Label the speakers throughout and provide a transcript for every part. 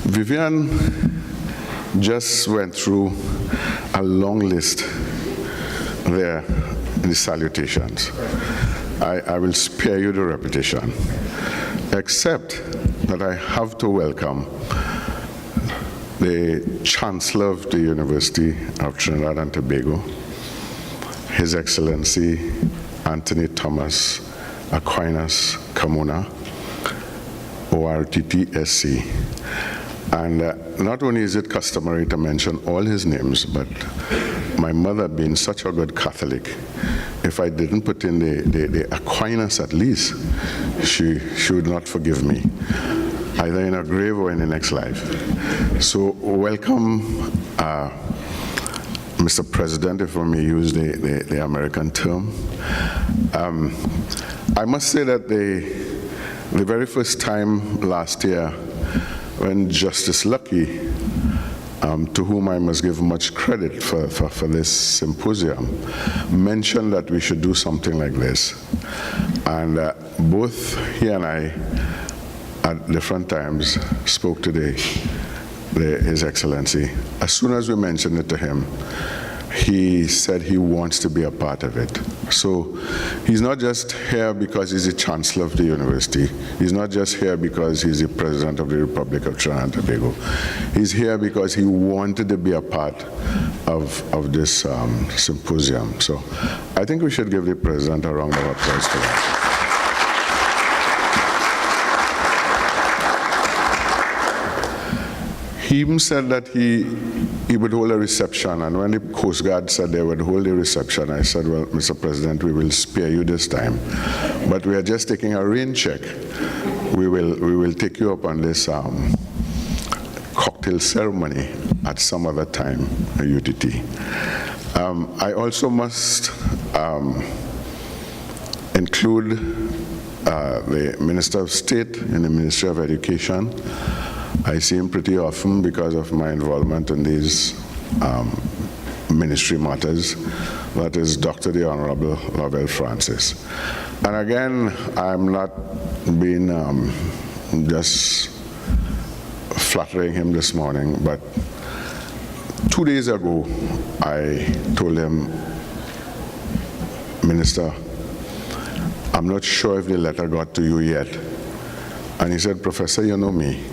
Speaker 1: Vivian just went through a long list there in the salutations. I will spare you the repetition, except that I have to welcome the Chancellor of the University of Trinidad and Tobago, His Excellency Anthony Thomas Aquinas Carmona, ORTTSC. And not only is it customary to mention all his names, but my mother being such a good Catholic, if I didn't put in the Aquinas at least, she would not forgive me, either in her grave or in the next life. So welcome, Mr. President, if I may use the American term. I must say that the very first time last year when Justice Lucky, to whom I must give much credit for this symposium, mentioned that we should do something like this. And both he and I, at different times, spoke to His Excellency. As soon as we mentioned it to him, he said he wants to be a part of it. So he's not just here because he's the Chancellor of the university. He's not just here because he's the President of the Republic of Trinidad and Tobago. He's here because he wanted to be a part of this symposium. So I think we should give the President a round of applause for that. He even said that he would hold a reception, and when the Coast Guard said they would hold a reception, I said, well, Mr. President, we will spare you this time, but we are just taking a rain check. We will take you up on this cocktail ceremony at some other time at UTT. I also must include the Minister of State in the Ministry of Education. I see him pretty often because of my involvement in these ministry matters. That is Dr. the Honorable Lovell Francis. And again, I'm not being just flattering him this morning, but 2 days ago, I told him, Minister, I'm not sure if the letter got to you yet. And he said, Professor, you know me.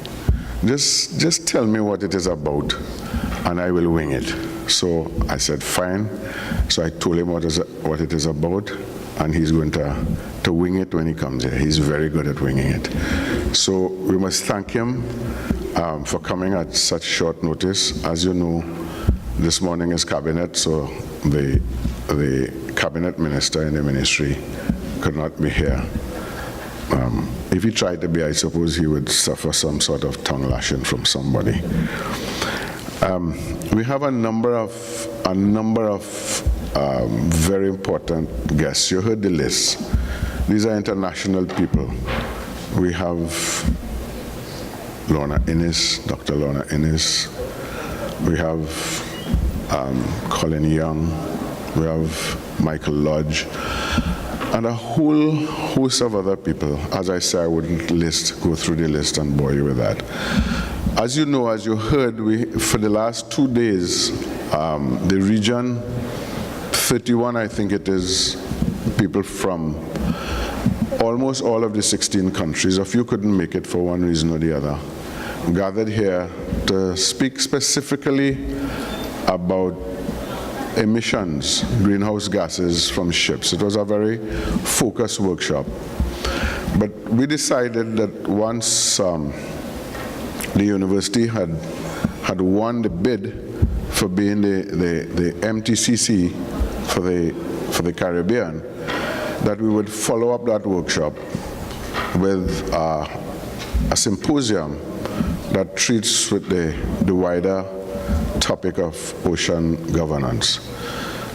Speaker 1: Just tell me what it is about, and I will wing it. So I said, fine. So I told him what it is about, and he's going to wing it when he comes here. He's very good at winging it. So we must thank him for coming at such short notice. As you know, this morning is cabinet, so the cabinet minister in the ministry could not be here. If he tried to be, I suppose he would suffer some sort of tongue lashing from somebody. We have a number of very important guests. You heard the list. These are international people. We have Lorna Innes, Dr. Lorna Innes. We have Colin Young. We have Michael Lodge. And a whole host of other people. As I say, I wouldn't go through the list and bore you with that. As you know, as you heard, for the last 2 days, the region, 31, I think it is, people from almost all of the 16 countries, a few couldn't make it for one reason or the other, gathered here to speak specifically about emissions, greenhouse gases from ships. It was a very focused workshop. But we decided that once the university had won the bid for being the MTCC for the Caribbean, that we would follow up that workshop with a symposium that treats with the wider topic of ocean governance,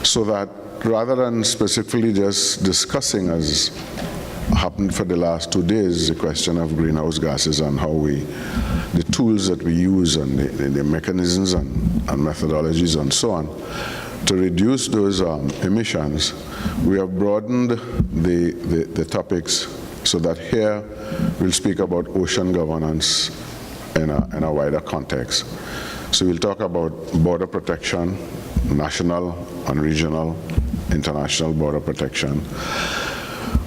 Speaker 1: so that rather than specifically just discussing, as happened for the last 2 days, the question of greenhouse gases and how the tools that we use and the mechanisms and methodologies and so on to reduce those emissions, we have broadened the topics so that here we'll speak about ocean governance in a wider context. So we'll talk about border protection, national and regional, international border protection.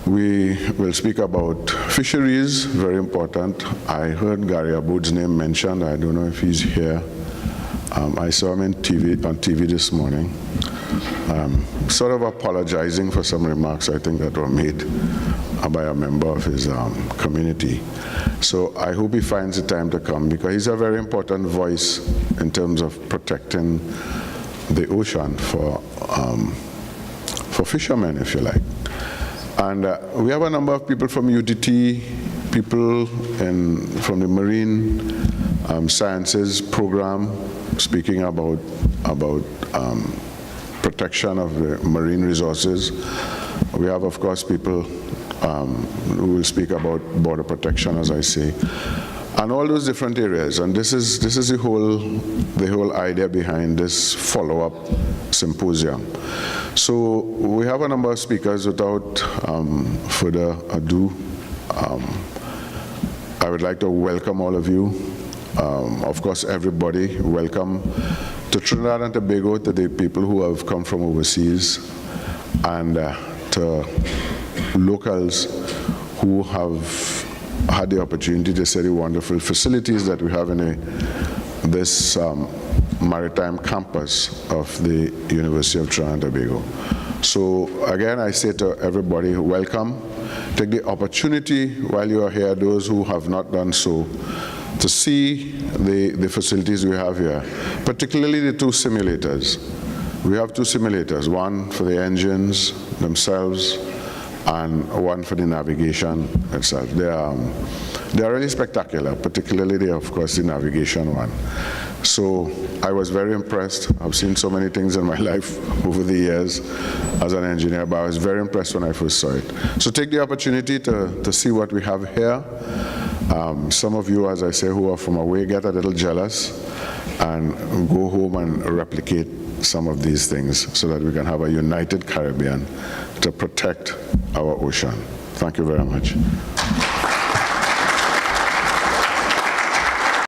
Speaker 1: We will speak about fisheries, very important. I heard Gary Aboud's name mentioned. I don't know if he's here. I saw him on TV this morning, sort of apologizing for some remarks I think that were made by a member of his community. So I hope he finds the time to come, because he's a very important voice in terms of protecting the ocean for fishermen, if you like. And we have a number of people from UTT, people from the Marine Sciences program, speaking about protection of the marine resources. We have, of course, people who will speak about border protection, as I say, and all those different areas. And this is the whole idea behind this follow-up symposium. So we have a number of speakers. Without further ado, I would like to welcome all of you. Of course, everybody, welcome to Trinidad and Tobago, to the people who have come from overseas, and to locals who have had the opportunity to see the wonderful facilities that we have in this maritime campus of the University of Trinidad and Tobago. So again, I say to everybody, welcome. Take the opportunity while you are here, those who have not done so, to see the facilities we have here, particularly the two simulators. We have two simulators, one for the engines themselves and one for the navigation itself. They are really spectacular, particularly, of course, the navigation one. So I was very impressed. I've seen so many things in my life over the years as an engineer, but I was very impressed when I first saw it. So take the opportunity to see what we have here. Some of you, as I say, who are from away, get a little jealous and go home and replicate some of these things so that we can have a united Caribbean to protect our ocean. Thank you very much.